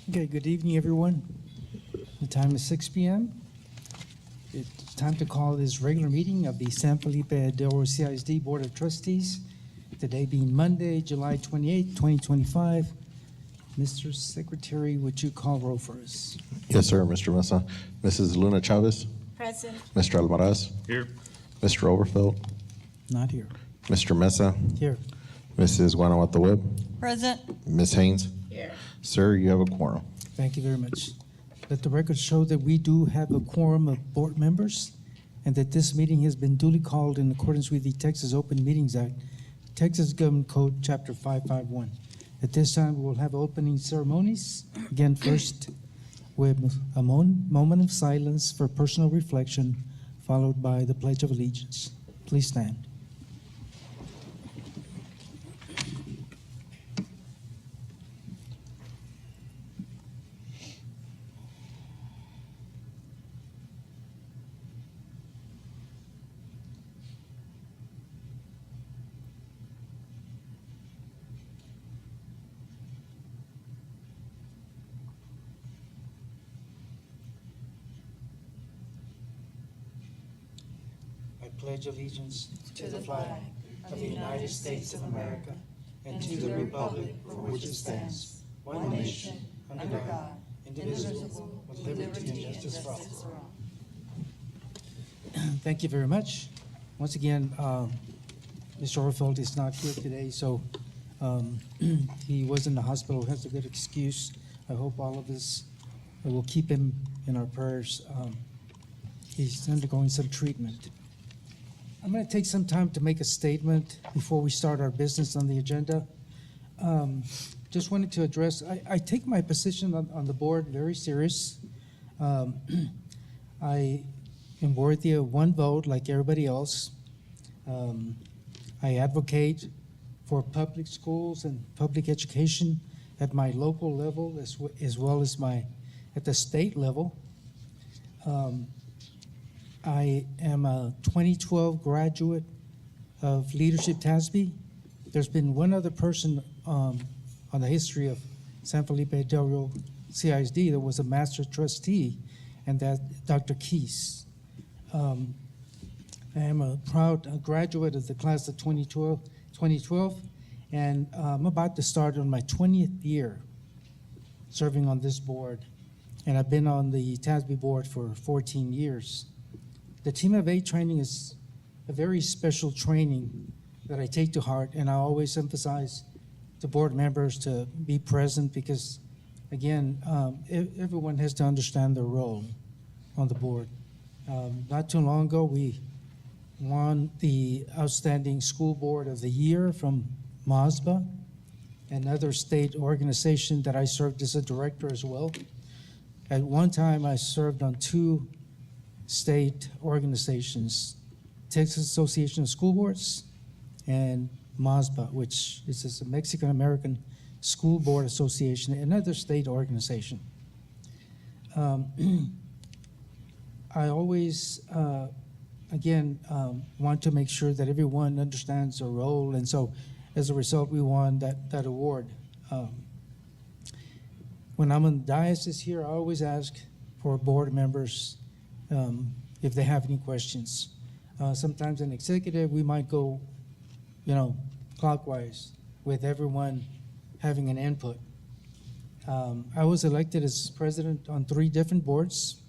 Okay, good evening, everyone. The time is 6 p.m. It's time to call this regular meeting of the San Felipe Del Oro CISD Board of Trustees, today being Monday, July 28, 2025. Mr. Secretary, would you call roll for us? Yes, sir, Mr. Mesa. Mrs. Luna Chavez. Present. Mr. Almaraz. Here. Mr. Overfeld. Not here. Mr. Mesa. Here. Mrs. Guanajuato Webb. Present. Ms. Haynes. Here. Sir, you have a quorum. Thank you very much. Let the record show that we do have a quorum of board members and that this meeting has been duly called in accordance with the Texas Open Meetings Act, Texas Government Code, Chapter 551. At this time, we will have opening ceremonies. Again, first, with a moment of silence for personal reflection, followed by the Pledge of Allegiance. Please stand. I pledge allegiance to the flag of the United States of America and to the republic for which it stands, one nation, under God, indivisible, with liberty and justice for all. Thank you very much. Once again, Mr. Orfeld is not here today, so he was in the hospital, has a good excuse. I hope all of us will keep him in our prayers. He's undergoing some treatment. I'm going to take some time to make a statement before we start our business on the agenda. Just wanted to address, I take my position on the board very serious. I am worthy of one vote like everybody else. I advocate for public schools and public education at my local level as well as at the state level. I am a 2012 graduate of Leadership TASB. There's been one other person on the history of San Felipe Del Oro CISD that was a master trustee, and that's Dr. Keys. I am a proud graduate of the class of 2012, and I'm about to start on my 20th year serving on this board, and I've been on the TASB board for 14 years. The Team of 8 training is a very special training that I take to heart, and I always emphasize to board members to be present because, again, everyone has to understand their role on the board. Not too long ago, we won the Outstanding School Board of the Year from MASBA, another state organization that I served as a director as well. At one time, I served on two state organizations, Texas Association of School Boards and MASBA, which is a Mexican American School Board Association, another state organization. I always, want to make sure that everyone understands their role, and so as a result, we won that award. When I'm on the diocese here, I always ask for board members if they have any questions. Sometimes in executive, we might go, clockwise with everyone having an input. I was elected as president on 3 different boards,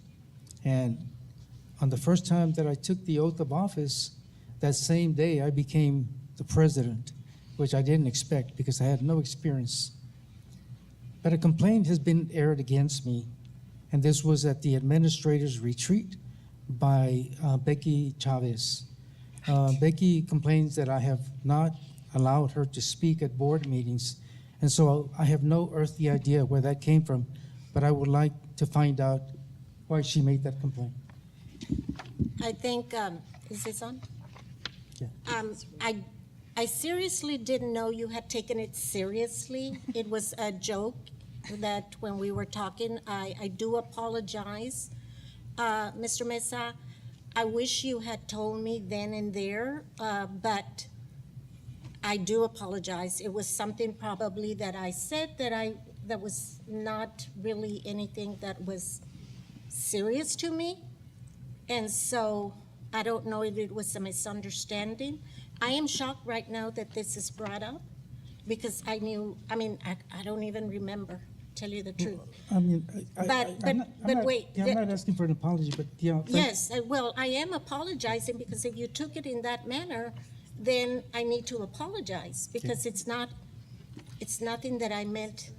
and on the first time that I took the oath of office, that same day I became the president, which I didn't expect because I had no experience. But a complaint has been aired against me, and this was at the administrator's retreat by Becky Chavez. Becky complains that I have not allowed her to speak at board meetings, and so I have no earthly idea where that came from, but I would like to find out why she made that complaint. I think, is this on? Yeah. I seriously didn't know you had taken it seriously. It was a joke that when we were talking, I do apologize. Mr. Mesa, I wish you had told me then and there, but I do apologize. It was something probably that I said that that was not really anything that was serious to me. And so I don't know if it was a misunderstanding. I am shocked right now that this is brought up because I don't even remember, tell you the truth. I mean, But wait, yeah, I'm not asking for an apology, but, yeah. Yes, well, I am apologizing because if you took it in that manner, then I need to apologize because it's nothing that I meant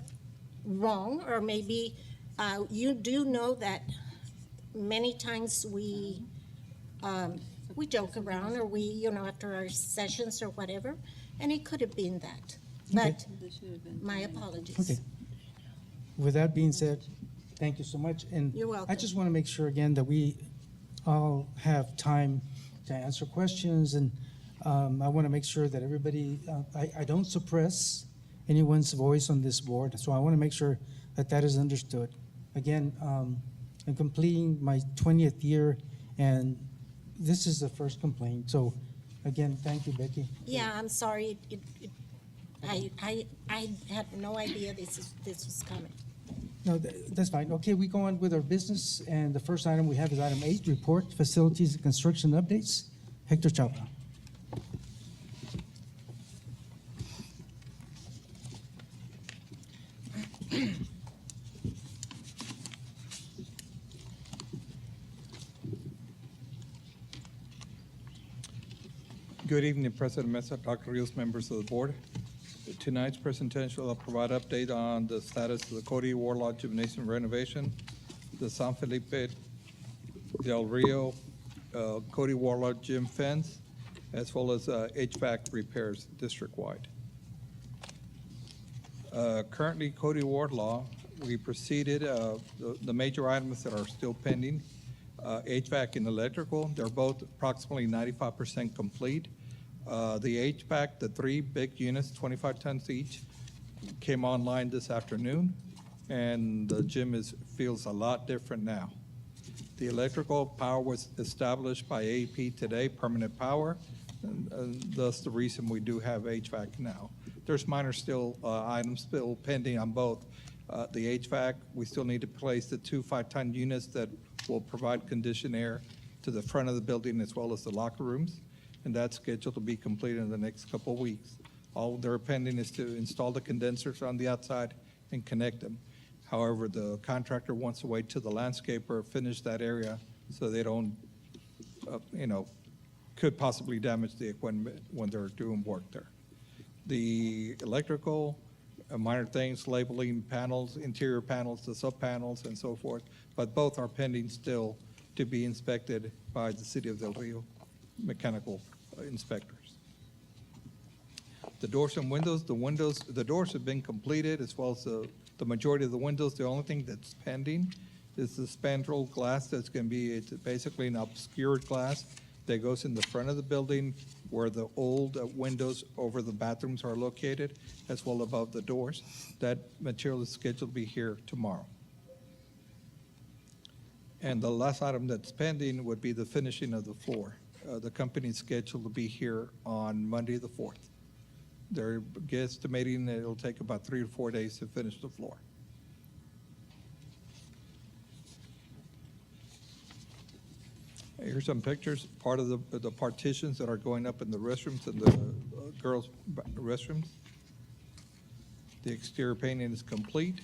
wrong, or maybe you do know that many times we joke around, or we, after our sessions or whatever, and it could have been that. But my apologies. Okay. With that being said, thank you so much. And You're welcome. I just want to make sure again that we all have time to answer questions, and I want to make sure that everybody, I don't suppress anyone's voice on this board, so I want to make sure that that is understood. Again, I'm completing my 20th year, and this is the first complaint. So again, thank you, Becky. Yeah, I'm sorry. I had no idea this was coming. No, that's fine. Okay, we go on with our business, and the first item we have is item 8, report facilities and construction updates. Hector Chapa. Good evening, President Mesa, Dr. Rios, members of the board. Tonight's presentation will provide update on the status of the Cody Warlaw Gymnasium renovation, the San Felipe del Rio Cody Warlaw Gym fence, as well as HVAC repairs district-wide. Currently, Cody Warlaw, we proceeded, the major items that are still pending, HVAC and electrical, they're both approximately 95% complete. The HVAC, the 3 big units, 25 tons each, came online this afternoon, and the gym feels a lot different now. The electrical power was established by AEP today, permanent power, and thus the reason we do have HVAC now. There's minor still items still pending on both. The HVAC, we still need to place the 2 5-ton units that will provide conditioned air to the front of the building as well as the locker rooms, and that's scheduled to be completed in the next couple of weeks. All they're pending is to install the condensers on the outside and connect them. However, the contractor wants to wait till the landscaper finish that area so they don't, could possibly damage the equipment when they're doing work there. The electrical, minor things, labeling panels, interior panels, the sub-panels, and so forth, but both are pending still to be inspected by the City of Del Rio mechanical inspectors. The doors and windows, the doors have been completed as well as the majority of the windows. The only thing that's pending is the spandrel glass that's going to be, it's basically an obscured glass that goes in the front of the building where the old windows over the bathrooms are located, as well above the doors. That material is scheduled to be here tomorrow. And the last item that's pending would be the finishing of the floor. The company is scheduled to be here on Monday the 4th. They're guesstimating that it'll take about 3 to 4 days to finish the floor. Here's some pictures, part of the partitions that are going up in the restrooms and the girls' restrooms. The exterior painting is complete,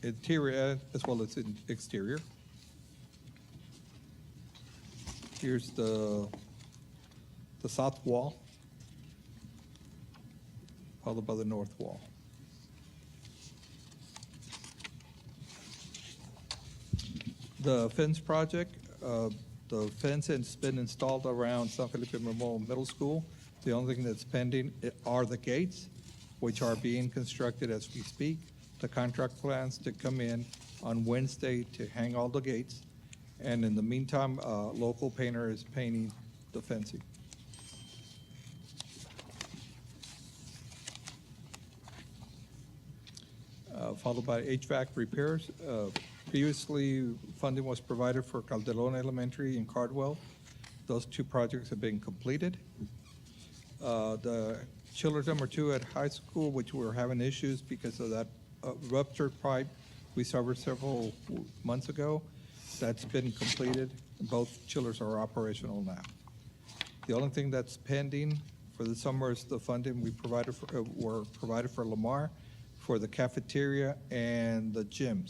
interior as well as exterior. Here's the south wall, followed by the north wall. The fence project, the fence has been installed around San Felipe Memorial Middle School. The only thing that's pending are the gates, which are being constructed as we speak. The contract plans to come in on Wednesday to hang all the gates. And in the meantime, a local painter is painting the fencing. Followed by HVAC repairs. Previously, funding was provided for Calderon Elementary and Cardwell. Those 2 projects have been completed. The chiller number 2 at high school, which we're having issues because of that ruptured pipe we severed several months ago. That's been completed. Both chillers are operational now. The only thing that's pending for the summer is the funding we provided were provided for Lamar for the cafeteria and the gym,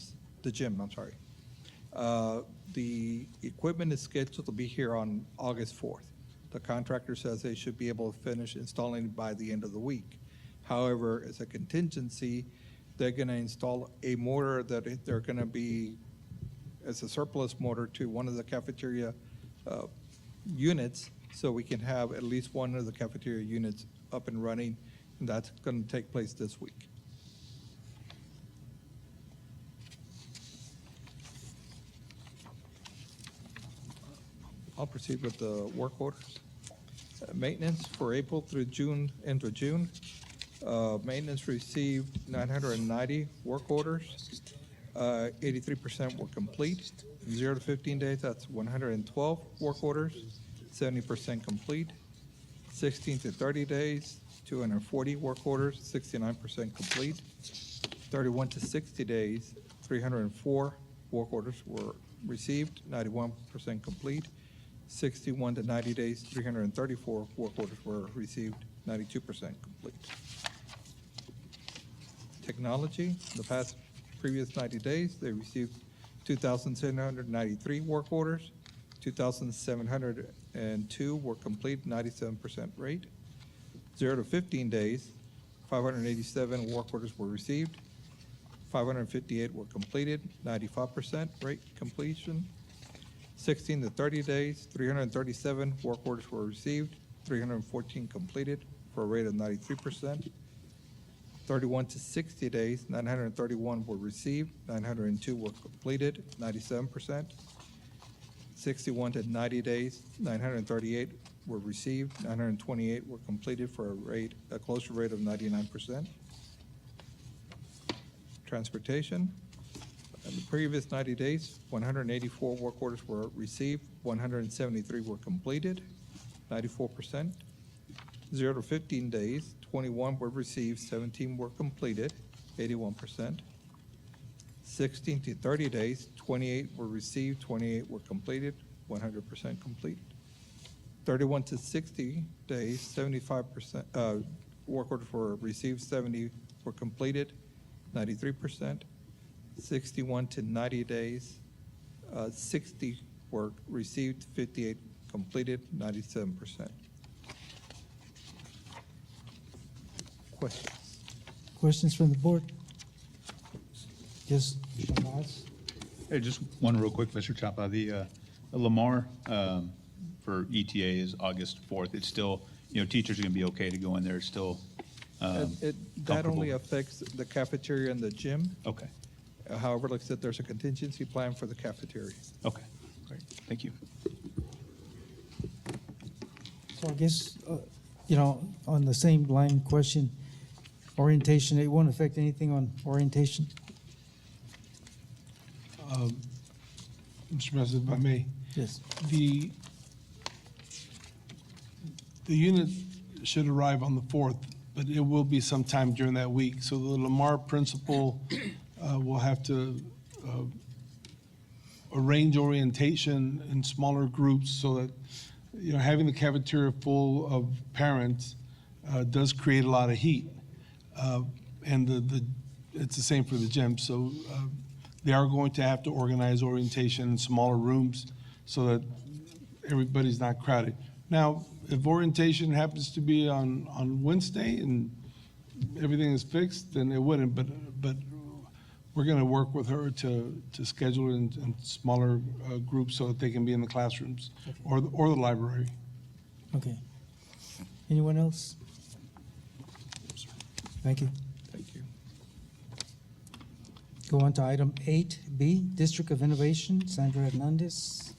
I'm sorry. The equipment is scheduled to be here on August 4th. The contractor says they should be able to finish installing it by the end of the week. However, as a contingency, they're going to install a motor that they're going to be as a surplus motor to one of the cafeteria units, so we can have at least one of the cafeteria units up and running, and that's going to take place this week. I'll proceed with the work orders. Maintenance for April through June, end of June. Maintenance received 990 work orders. 83% were complete. 0 to 15 days, that's 112 work orders, 70% complete. 16 to 30 days, 240 work orders, 69% complete. 31 to 60 days, 304 work orders were received, 91% complete. 61 to 90 days, 334 work orders were received, 92% complete. Technology, the previous 90 days, they received 2,793 work orders, 2,702 were complete, 97% rate. 0 to 15 days, 587 work orders were received, 558 were completed, 95% rate completion. 16 to 30 days, 337 work orders were received, 314 completed for a rate of 93%. 31 to 60 days, 931 were received, 902 were completed, 97%. 61 to 90 days, 938 were received, 928 were completed for a closure rate of 99%. Transportation, in the previous 90 days, 184 work orders were received, 173 were completed, 94%. 0 to 15 days, 21 were received, 17 were completed, 81%. 16 to 30 days, 28 were received, 28 were completed, 100% complete. 31 to 60 days, 75% work orders were received, 70 were completed, 93%. 61 to 90 days, 60 were received, 58 completed, 97%. Questions? Questions from the board? Yes, Shabazz? Hey, just one real quick, Mr. Chapa. The Lamar for ETA is August 4th. It's still, teachers are going to be okay to go in there. It's still That only affects the cafeteria and the gym. Okay, However, like I said, there's a contingency plan for the cafeteria. okay, great. Thank you. So I guess, on the same line question, orientation, it won't affect anything on orientation? Mr. President, if I may, Yes. the unit should arrive on the 4th, but it will be sometime during that week. So the Lamar principal will have to arrange orientation in smaller groups so that, having the cafeteria full of parents does create a lot of heat. And it's the same for the gym. So they are going to have to organize orientation in smaller rooms so that everybody's not crowded. Now, if orientation happens to be on Wednesday and everything is fixed, then it wouldn't. But we're going to work with her to schedule it in smaller groups so that they can be in the classrooms or the library. Okay. Anyone else? Thank you. Thank you. Go on to item 8B, District of Innovation, Sandra Hernandez.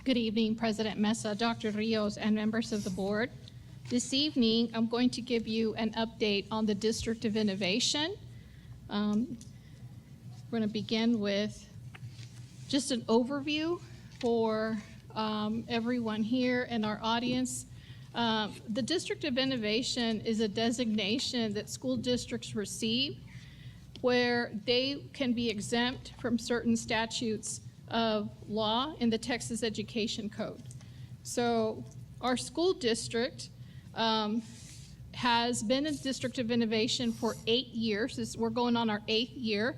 Good evening, President Mesa, Dr. Rios, and members of the board. This evening, I'm going to give you an update on the District of Innovation. We're going to begin with just an overview for everyone here and our audience. The District of Innovation is a designation that school districts receive where they can be exempt from certain statutes of law in the Texas Education Code. So our school district has been a District of Innovation for 8 years. We're going on our 8th year.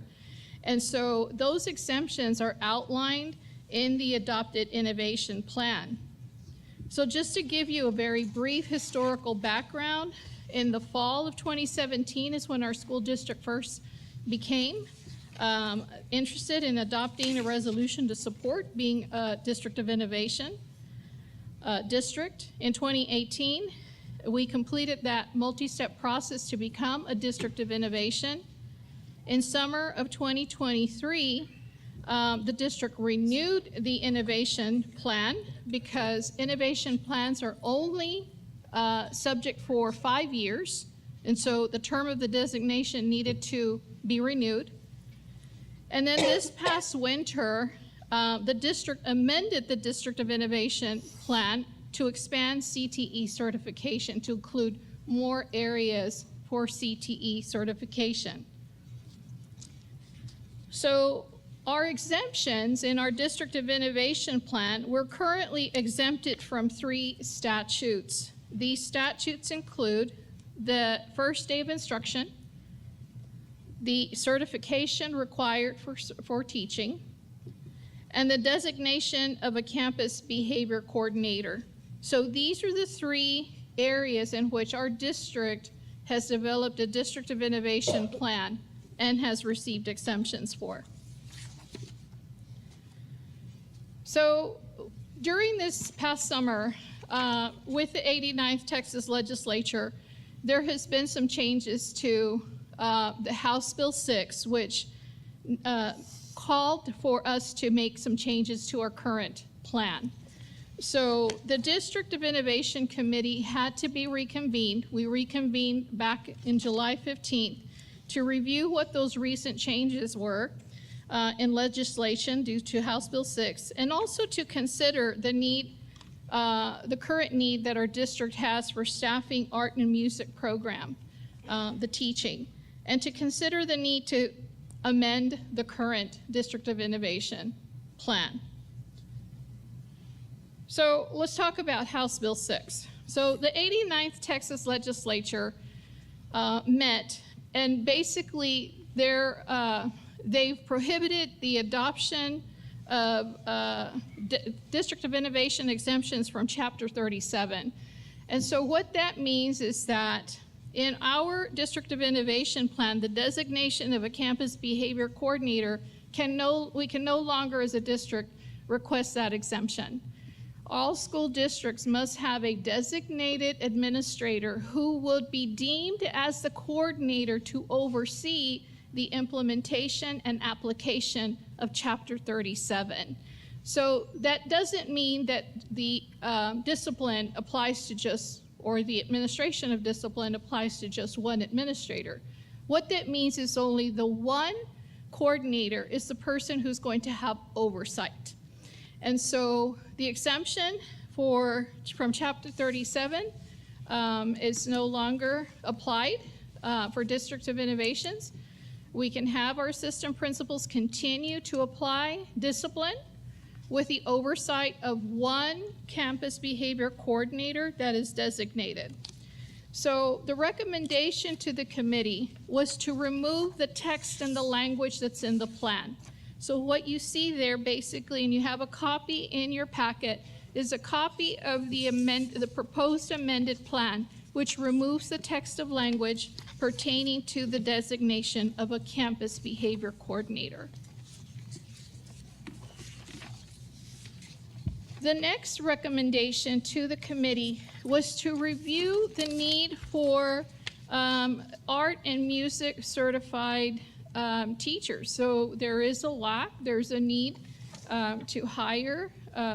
And so those exemptions are outlined in the adopted innovation plan. So just to give you a very brief historical background, in the fall of 2017 is when our school district first became interested in adopting a resolution to support being a District of Innovation district. In 2018, we completed that multi-step process to become a District of Innovation. In summer of 2023, the district renewed the innovation plan because innovation plans are only subject for 5 years, and so the term of the designation needed to be renewed. And then this past winter, the district amended the District of Innovation plan to expand CTE certification to include more areas for CTE certification. So our exemptions in our District of Innovation plan, we're currently exempted from 3 statutes. These statutes include the first day of instruction, the certification required for teaching, and the designation of a campus behavior coordinator. So these are the 3 areas in which our district has developed a District of Innovation plan and has received exemptions for. So during this past summer, with the 89th Texas Legislature, there has been some changes to the House Bill 6, which called for us to make some changes to our current plan. So the District of Innovation Committee had to be reconvened. We reconvened back in July 15th to review what those recent changes were in legislation due to House Bill 6, and also to consider the need, the current need that our district has for staffing art and music program, the teaching, and to consider the need to amend the current District of Innovation plan. So let's talk about House Bill 6. So the 89th Texas Legislature met, and basically they've prohibited the adoption of District of Innovation exemptions from Chapter 37. And so what that means is that in our District of Innovation plan, the designation of a campus behavior coordinator we can no longer as a district request that exemption. All school districts must have a designated administrator who would be deemed as the coordinator to oversee the implementation and application of Chapter 37. So that doesn't mean that the discipline applies to just, or the administration of discipline applies to just one administrator. What that means is only the one coordinator is the person who's going to have oversight. And so the exemption from Chapter 37 is no longer applied for District of Innovations. We can have our assistant principals continue to apply discipline with the oversight of one campus behavior coordinator that is designated. So the recommendation to the committee was to remove the text and the language that's in the plan. So what you see there basically, and you have a copy in your packet, is a copy of the proposed amended plan, which removes the text of language pertaining to the designation of a campus behavior coordinator. The next recommendation to the committee was to review the need for art and music certified teachers. So there is a lack, there's a need to hire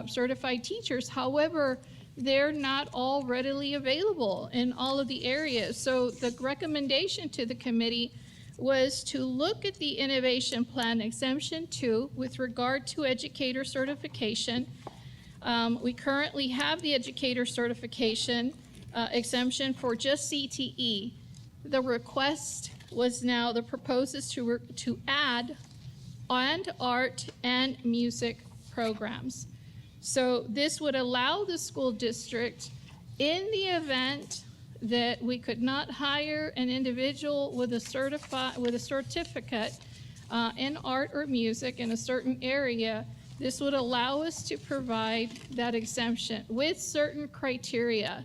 certified teachers. However, they're not all readily available in all of the areas. So the recommendation to the committee was to look at the Innovation Plan Exemption 2 with regard to educator certification. We currently have the educator certification exemption for just CTE. The request was now, the proposal is to add and art and music programs. So this would allow the school district, in the event that we could not hire an individual with a certificate in art or music in a certain area, this would allow us to provide that exemption with certain criteria.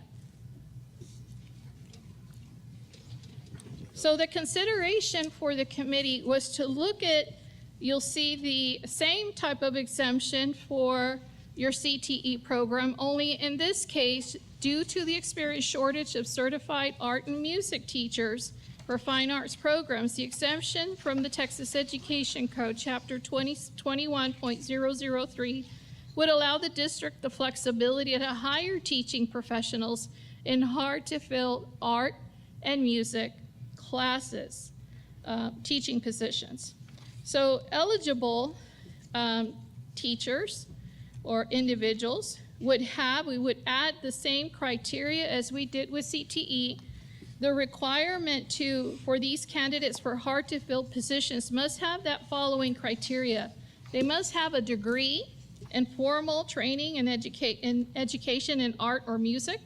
So the consideration for the committee was to look at, you'll see the same type of exemption for your CTE program, only in this case, due to the experienced shortage of certified art and music teachers for fine arts programs, the exemption from the Texas Education Code, Chapter 21.003, would allow the district the flexibility to hire teaching professionals in hard-to-fill art and music classes, teaching positions. So eligible teachers or individuals we would add the same criteria as we did with CTE. The requirement for these candidates for hard-to-fill positions must have that following criteria. They must have a degree in formal training and education in art or music.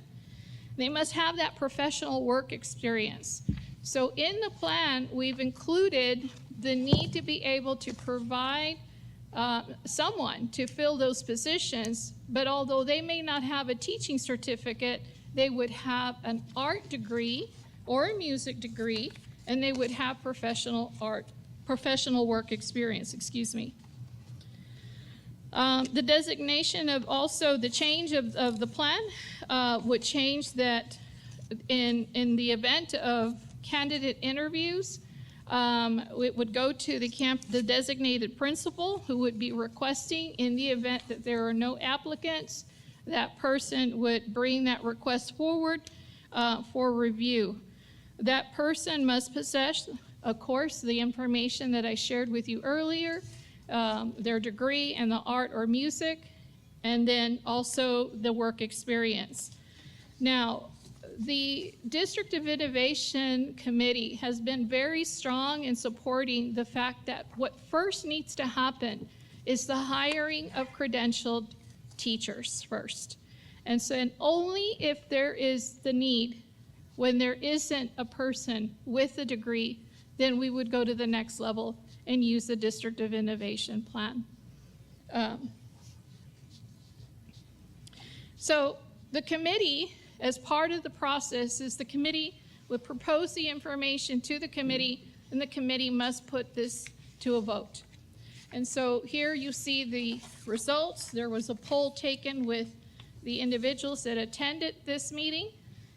They must have that professional work experience. So in the plan, we've included the need to be able to provide someone to fill those positions, but although they may not have a teaching certificate, they would have an art degree or a music degree, and they would have professional work experience, The designation of also the change of the plan would change that in the event of candidate interviews, it would go to the designated principal who would be requesting. In the event that there are no applicants, that person would bring that request forward for review. That person must possess, of course, the information that I shared with you earlier, their degree in the art or music, and then also the work experience. Now, the District of Innovation Committee has been very strong in supporting the fact that what first needs to happen is the hiring of credentialed teachers first. And so, and only if there is the need, when there isn't a person with a degree, then we would go to the next level and use the District of Innovation plan. So the committee, as part of the process, is the committee would propose the information to the committee, and the committee must put this to a vote. And so here you see the results. There was a poll taken with the individuals that attended this meeting,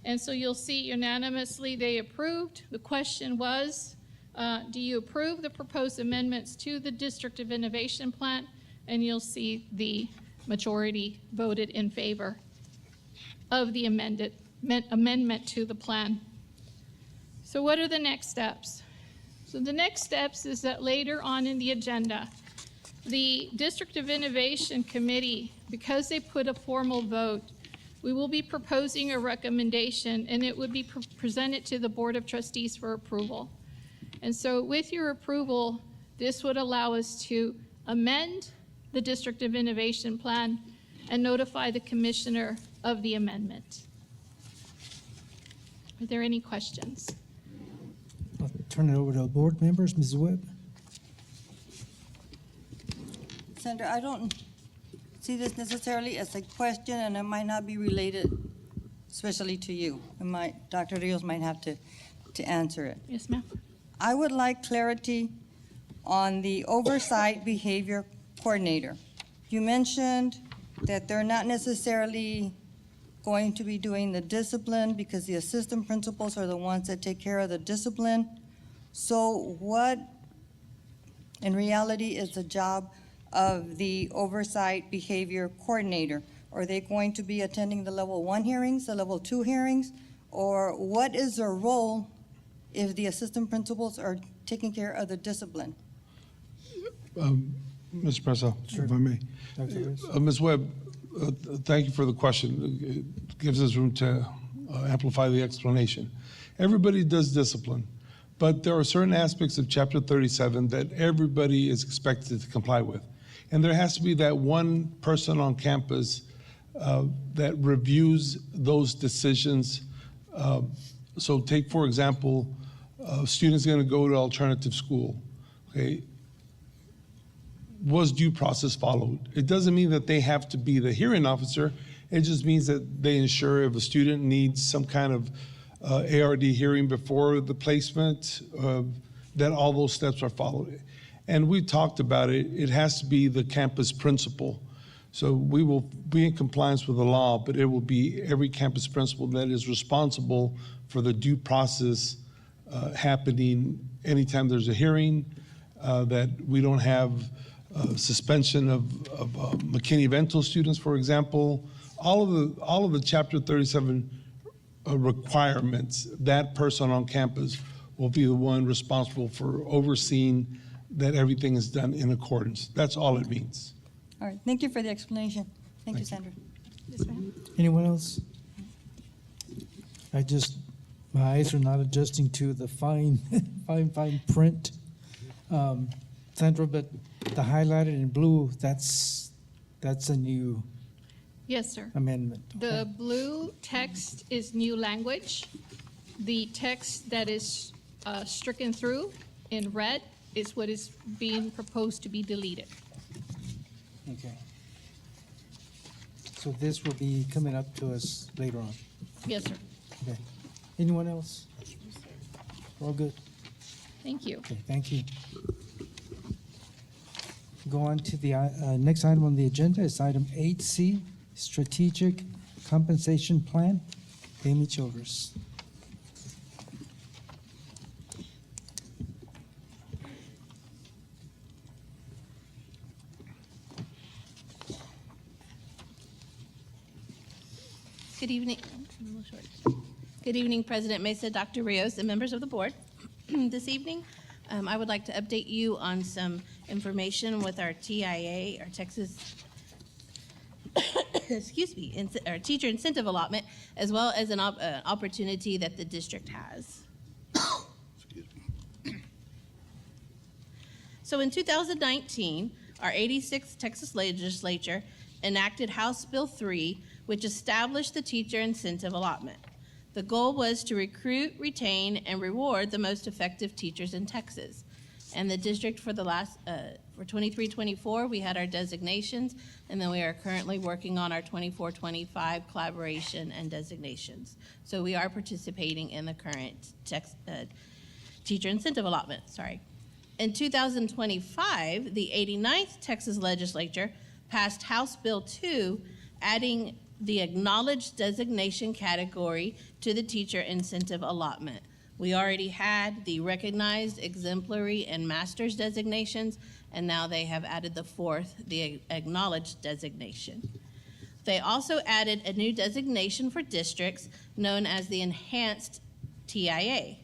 and so you'll see unanimously they approved. The question was, do you approve the proposed amendments to the District of Innovation Plan? And you'll see the majority voted in favor of the amendment to the plan. So what are the next steps? So the next steps is that later on in the agenda, the District of Innovation Committee, because they put a formal vote, we will be proposing a recommendation, and it would be presented to the Board of Trustees for approval. And so with your approval, this would allow us to amend the District of Innovation Plan and notify the commissioner of the amendment. Are there any questions? I'll turn it over to the board members. Ms. Webb? Senator, I don't see this necessarily as a question, and it might not be related especially to you. Dr. Rios might have to answer it. Yes, ma'am. I would like clarity on the oversight behavior coordinator. You mentioned that they're not necessarily going to be doing the discipline because the assistant principals are the ones that take care of the discipline. So what, in reality, is the job of the oversight behavior coordinator? Are they going to be attending the level 1 hearings, the level 2 hearings? Or what is their role if the assistant principals are taking care of the discipline? Mr. President, if I may. Dr. Reyes? Ms. Webb, thank you for the question. It gives us room to amplify the explanation. Everybody does discipline, but there are certain aspects of Chapter 37 that everybody is expected to comply with. And there has to be that one person on campus that reviews those decisions. So take, for example, a student's going to go to alternative school, okay? Was due process followed? It doesn't mean that they have to be the hearing officer. It just means that they ensure if a student needs some kind of ARD hearing before the placement, that all those steps are followed. And we talked about it. It has to be the campus principal. So we will be in compliance with the law, but it will be every campus principal that is responsible for the due process happening anytime there's a hearing, that we don't have suspension of McKinney-Vento students, for example. All of the Chapter 37 requirements, that person on campus will be the one responsible for overseeing that everything is done in accordance. That's all it means. All right, thank you for the explanation. Thank you, Sandra. Yes, ma'am. Anyone else? My eyes are not adjusting to the fine print. Sandra, but the highlighted in blue, that's a new Yes, sir. amendment. The blue text is new language. The text that is stricken through in red is what is being proposed to be deleted. Okay. So this will be coming up to us later on. Yes, sir. Okay. Anyone else? All good? Thank you. Okay, thank you. Go on to the next item on the agenda is item 8C, Strategic Compensation Plan. Amy Childers. Good evening. Good evening, President Mesa, Dr. Rios, and members of the board. This evening, I would like to update you on some information with our TIA, our Texas, excuse me, our teacher incentive allotment, as well as an opportunity that the district has. So in 2019, our 86th Texas legislature enacted House Bill 3, which established the teacher incentive allotment. The goal was to recruit, retain, and reward the most effective teachers in Texas. And the district for the for 23-24, we had our designations, and then we are currently working on our 24-25 collaboration and designations. So we are participating in the current teacher incentive allotment, sorry. In 2025, the 89th Texas legislature passed House Bill 2, adding the acknowledged designation category to the teacher incentive allotment. We already had the recognized, exemplary, and master's designations, and now they have added the fourth, the acknowledged designation. They also added a new designation for districts known as the enhanced TIA.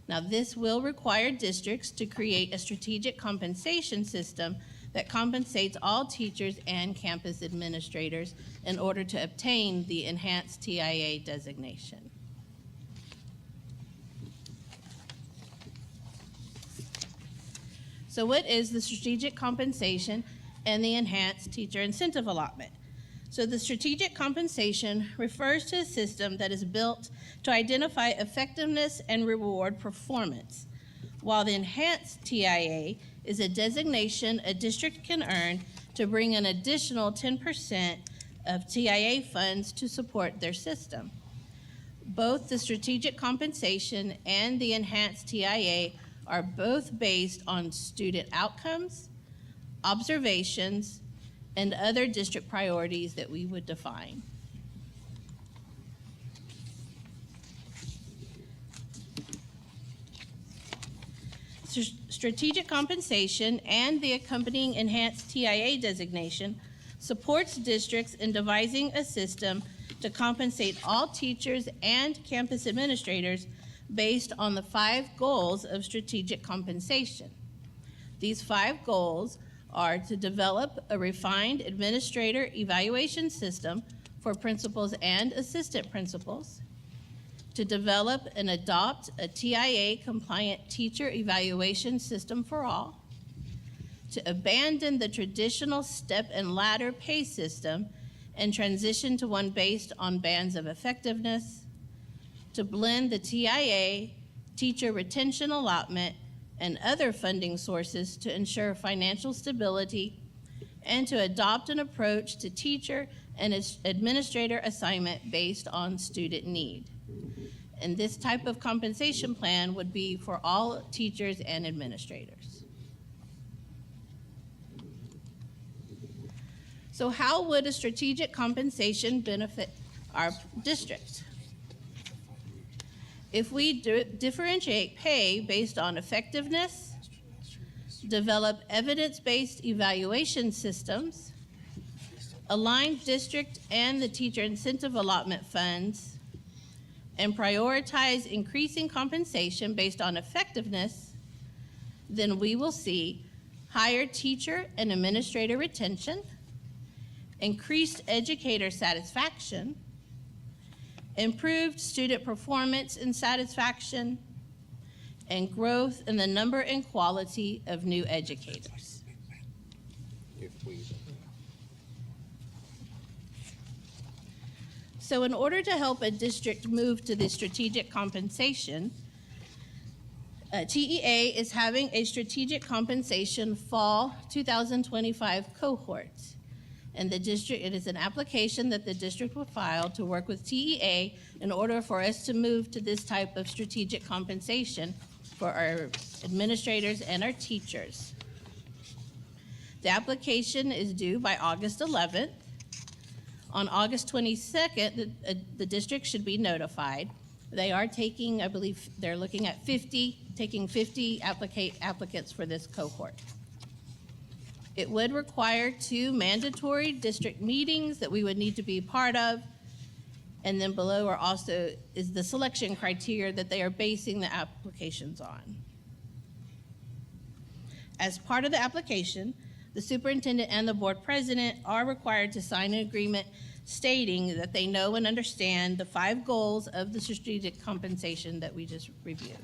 Now, this will require districts to create a strategic compensation system that compensates all teachers and campus administrators in order to obtain the enhanced TIA designation. So what is the strategic compensation and the enhanced teacher incentive allotment? So the strategic compensation refers to a system that is built to identify effectiveness and reward performance, while the enhanced TIA is a designation a district can earn to bring an additional 10% of TIA funds to support their system. Both the strategic compensation and the enhanced TIA are both based on student outcomes, observations, and other district priorities that we would define. Strategic compensation and the accompanying enhanced TIA designation supports districts in devising a system to compensate all teachers and campus administrators based on the 5 goals of strategic compensation. These 5 goals are to develop a refined administrator evaluation system for principals and assistant principals, to develop and adopt a TIA-compliant teacher evaluation system for all, to abandon the traditional step and ladder pay system and transition to one based on bands of effectiveness, to blend the TIA, teacher retention allotment, and other funding sources to ensure financial stability, and to adopt an approach to teacher and administrator assignment based on student need. And this type of compensation plan would be for all teachers and administrators. So how would a strategic compensation benefit our district? If we differentiate pay based on effectiveness, develop evidence-based evaluation systems, align district and the teacher incentive allotment funds, and prioritize increasing compensation based on effectiveness, then we will see higher teacher and administrator retention, increased educator satisfaction, improved student performance and satisfaction, and growth in the number and quality of new educators. So in order to help a district move to the strategic compensation, TEA is having a strategic compensation fall 2025 cohort. And the district, it is an application that the district will file to work with TEA in order for us to move to this type of strategic compensation for our administrators and our teachers. The application is due by August 11th. On August 22nd, the district should be notified. They are taking, I believe, they're looking at 50 applicants for this cohort. It would require 2 mandatory district meetings that we would need to be part of. And then below are also is the selection criteria that they are basing the applications on. As part of the application, the superintendent and the board president are required to sign an agreement stating that they know and understand the 5 goals of the strategic compensation that we just reviewed.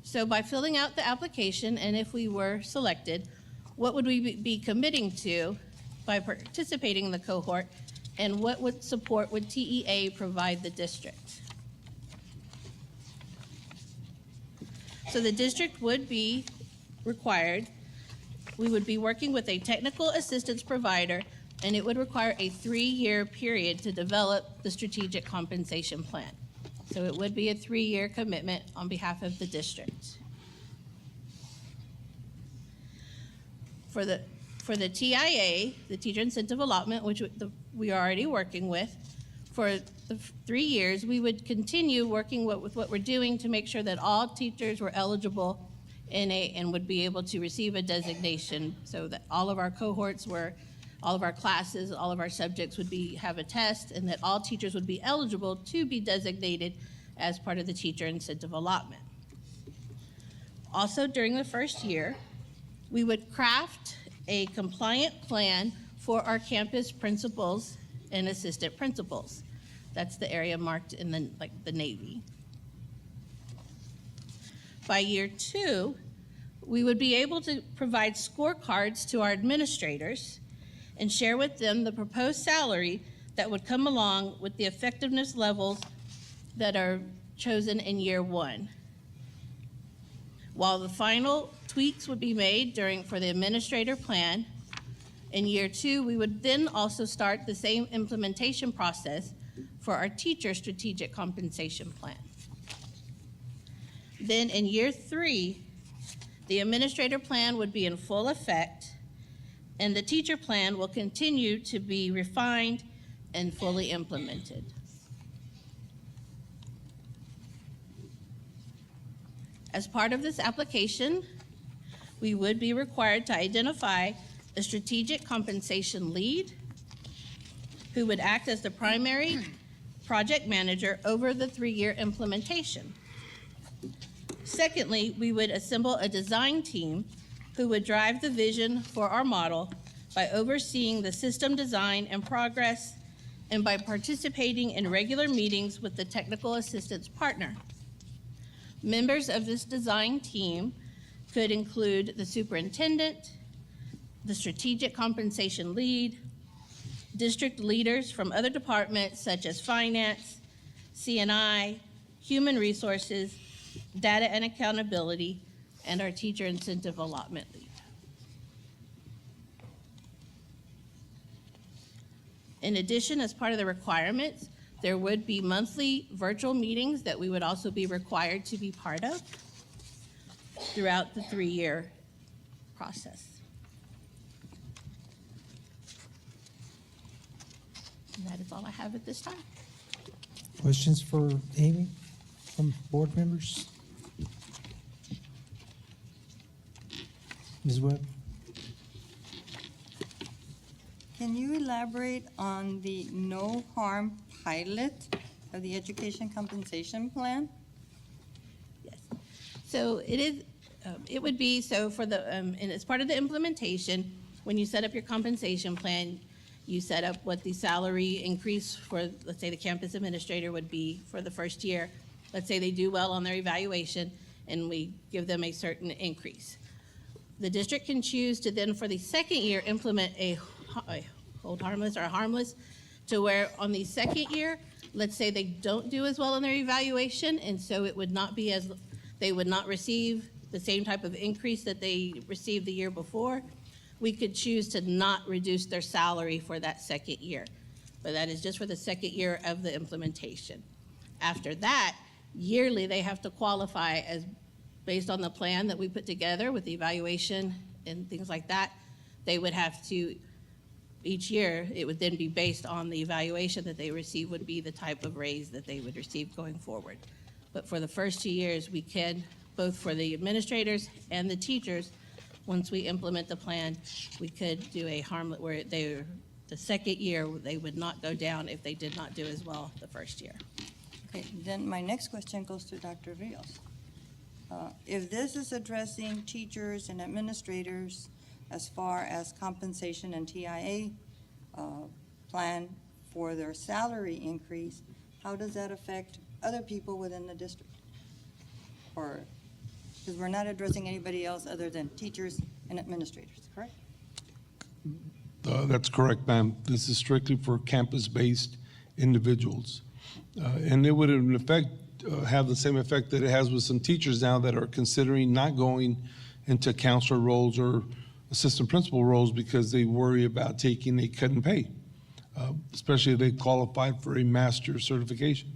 So by filling out the application, and if we were selected, what would we be committing to by participating in the cohort, and what support would TEA provide the district? So the district would be required, we would be working with a technical assistance provider, and it would require a 3-year period to develop the strategic compensation plan. So it would be a 3-year commitment on behalf of the district. For the TIA, the teacher incentive allotment, which we are already working with, for the 3 years, we would continue working with what we're doing to make sure that all teachers were eligible and would be able to receive a designation, so that all of our cohorts were, all of our classes, all of our subjects would have a test, and that all teachers would be eligible to be designated as part of the teacher incentive allotment. Also, during the first year, we would craft a compliant plan for our campus principals and assistant principals. That's the area marked in the navy. By year 2, we would be able to provide scorecards to our administrators and share with them the proposed salary that would come along with the effectiveness levels that are chosen in year 1. While the final tweaks would be made for the administrator plan, in year 2, we would then also start the same implementation process for our teacher strategic compensation plan. Then in year 3, the administrator plan would be in full effect, and the teacher plan will continue to be refined and fully implemented. As part of this application, we would be required to identify a strategic compensation lead who would act as the primary project manager over the 3-year implementation. Secondly, we would assemble a design team who would drive the vision for our model by overseeing the system design and progress and by participating in regular meetings with the technical assistance partner. Members of this design team could include the superintendent, the strategic compensation lead, district leaders from other departments such as finance, C&I, human resources, data and accountability, and our teacher incentive allotment lead. In addition, as part of the requirements, there would be monthly virtual meetings that we would also be required to be part of throughout the 3-year process. And that is all I have at this time. Questions for Amy from board members? Ms. Webb? Can you elaborate on the no harm pilot of the education compensation plan? Yes. So it is, it would be, so for the, and as part of the implementation, when you set up your compensation plan, you set up what the salary increase for, let's say, the campus administrator would be for the first year. Let's say they do well on their evaluation, and we give them a certain increase. The district can choose to then, for the second year, implement a hold harmless or harmless, to where on the second year, let's say they don't do as well on their evaluation, and so it would not be as, they would not receive the same type of increase that they received the year before. We could choose to not reduce their salary for that second year, but that is just for the second year of the implementation. After that, yearly, they have to qualify as, based on the plan that we put together with the evaluation and things like that, they would have to, each year, it would then be based on the evaluation that they receive would be the type of raise that they would receive going forward. But for the first 2 years, we can, both for the administrators and the teachers, once we implement the plan, we could do a harmless, where they, the second year, they would not go down if they did not do as well the first year. Okay, then my next question goes to Dr. Rios. If this is addressing teachers and administrators as far as compensation and TIA plan for their salary increase, how does that affect other people within the district? Or, because we're not addressing anybody else other than teachers and administrators, correct? That's correct, ma'am. This is strictly for campus-based individuals. And it would in effect have the same effect that it has with some teachers now that are considering not going into counselor roles or assistant principal roles because they worry about taking a cut in pay, especially if they qualified for a master's certification.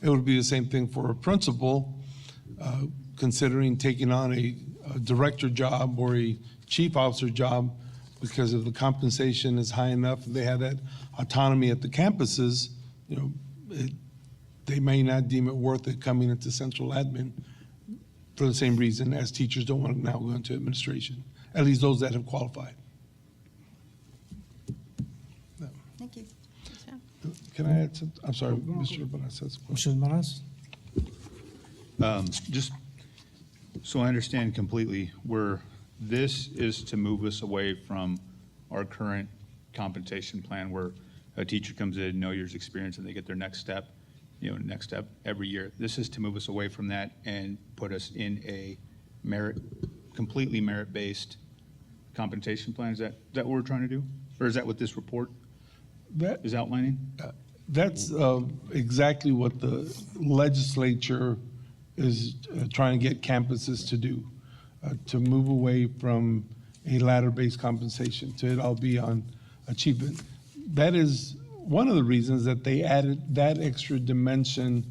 It would be the same thing for a principal considering taking on a director job or a chief officer job, because if the compensation is high enough, they have that autonomy at the campuses, you know, they may not deem it worth it coming into central admin for the same reason as teachers don't want to now go into administration, at least those that have qualified. Thank you. Can I add something? I'm sorry, Mr. Bonacez. Mr. Manas? Just so I understand completely, where this is to move us away from our current compensation plan where a teacher comes in, no years experience, and they get their next step, next step every year. This is to move us away from that and put us in a completely merit-based compensation plan. Is that what we're trying to do? Or is that what this report That, is outlining? that's exactly what the legislature is trying to get campuses to do, to move away from a ladder-based compensation, to it all be on achievement. That is one of the reasons that they added that extra dimension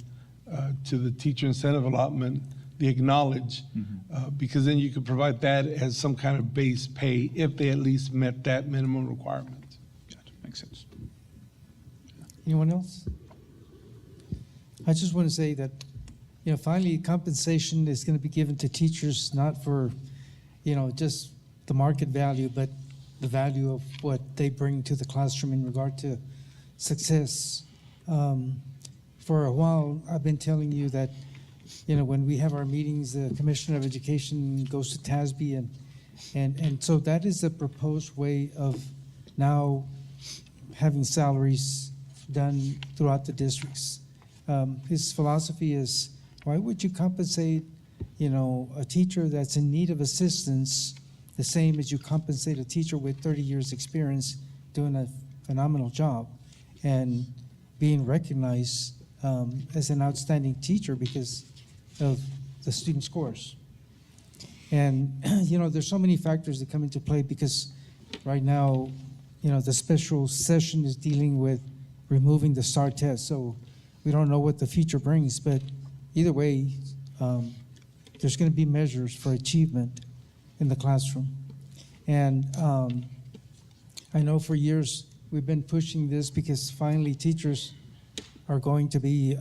to the teacher incentive allotment, the acknowledge, because then you could provide that as some kind of base pay if they at least met that minimum requirement. Gotcha. Makes sense. Anyone else? I just want to say that, finally compensation is going to be given to teachers, not for, just the market value, but the value of what they bring to the classroom in regard to success. For a while, I've been telling you that, when we have our meetings, the Commissioner of Education goes to TASB, and so that is the proposed way of now having salaries done throughout the districts. His philosophy is, why would you compensate, a teacher that's in need of assistance the same as you compensate a teacher with 30 years experience doing a phenomenal job and being recognized as an outstanding teacher because of the student scores. And, there's so many factors that come into play because right now, the special session is dealing with removing the STAR test. So we don't know what the future brings, but either way, there's going to be measures for achievement in the classroom. And I know for years we've been pushing this because finally teachers are going to be,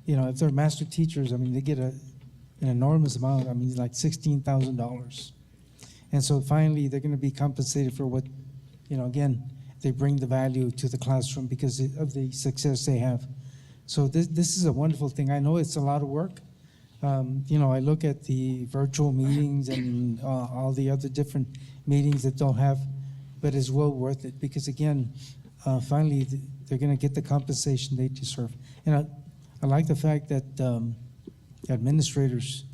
if they're master teachers, they get an enormous amount, like $16,000. And so finally they're going to be compensated for what, again, they bring the value to the classroom because of the success they have. So this is a wonderful thing. I know it's a lot of work. I look at the virtual meetings and all the other different meetings that don't have, but it's well worth it because again, finally they're going to get the compensation they deserve. And I like the fact that administrators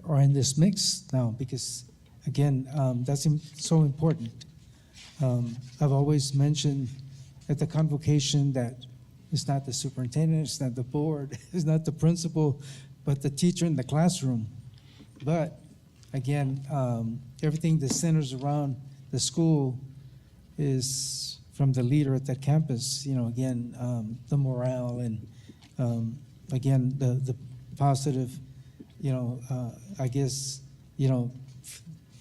are in this mix now because again, that's so important. I've always mentioned at the convocation that it's not the superintendent, it's not the board, it's not the principal, but the teacher in the classroom. But again, everything that centers around the school is from the leader at that campus, again, the morale and again, the positive, I guess,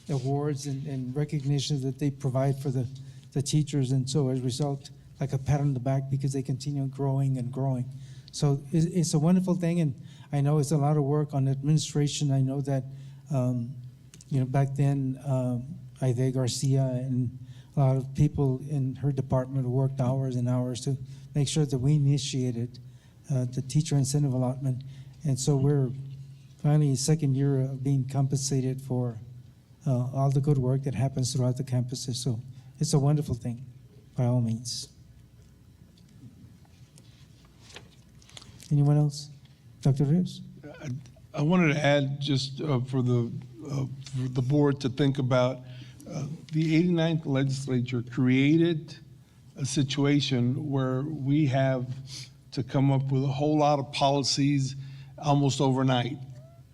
awards and recognition that they provide for the teachers. And so as a result, like a pat on the back because they continue growing and growing. So it's a wonderful thing. And I know it's a lot of work on administration. I know that, back then, Aide Garcia and a lot of people in her department worked hours and hours to make sure that we initiated the teacher incentive allotment. And so we're finally second year of being compensated for all the good work that happens throughout the campuses. So it's a wonderful thing, by all means. Anyone else? Dr. Rios? I wanted to add just for the board to think about, the 89th legislature created a situation where we have to come up with a whole lot of policies almost overnight.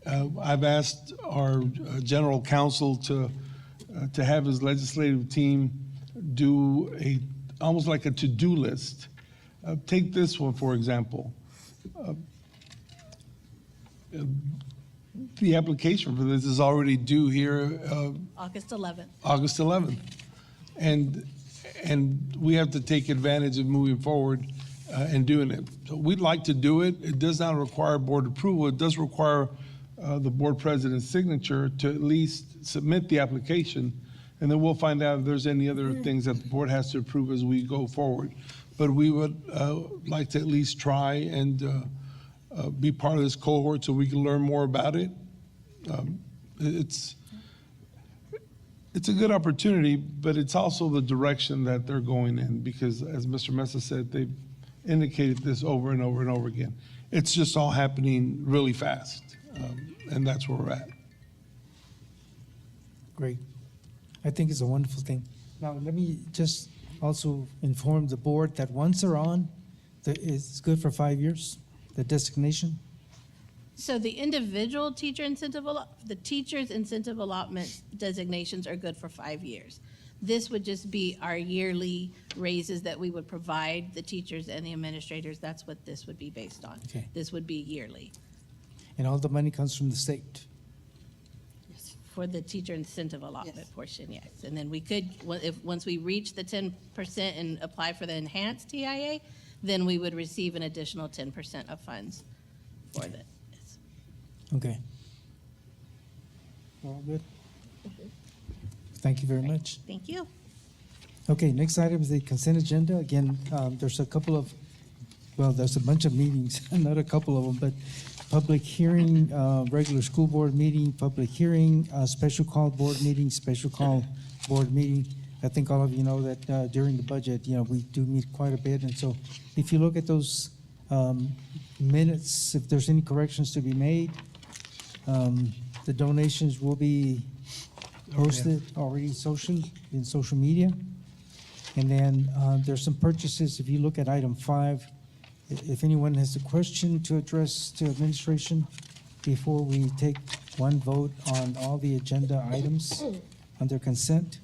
I've asked our general counsel to have his legislative team do almost like a to-do list. Take this one, for example. The application for this is already due here August 11th. August 11th. And we have to take advantage of moving forward and doing it. So we'd like to do it. It does not require board approval. It does require the board president's signature to at least submit the application. And then we'll find out if there's any other things that the board has to approve as we go forward. But we would like to at least try and be part of this cohort so we can learn more about it. It's a good opportunity, but it's also the direction that they're going in because, as Mr. Mesa said, they've indicated this over and over and over again. It's just all happening really fast, and that's where we're at. Great. I think it's a wonderful thing. Now, let me just also inform the board that once they're on, it's good for 5 years, the designation. So the individual teacher incentive, the teacher's incentive allotment designations are good for 5 years. This would just be our yearly raises that we would provide the teachers and the administrators. That's what this would be based on. Okay. This would be yearly And all the money comes from the state. for the teacher incentive allotment portion, yes. And then we could, once we reach the 10% and apply for the enhanced TIA, then we would receive an additional 10% of funds for the. Okay. All good? Thank you very much. Thank you. Okay, next item is the consent agenda. Again, there's a couple of, well, there's a bunch of meetings, not a couple of them, but public hearing, regular school board meeting, public hearing, special call board meeting, special call board meeting. I think all of you know that during the budget, we do meet quite a bit. And so if you look at those minutes, if there's any corrections to be made, the donations will be posted already in social media. And then there's some purchases. If you look at item 5, if anyone has a question to address to administration before we take one vote on all the agenda items under consent.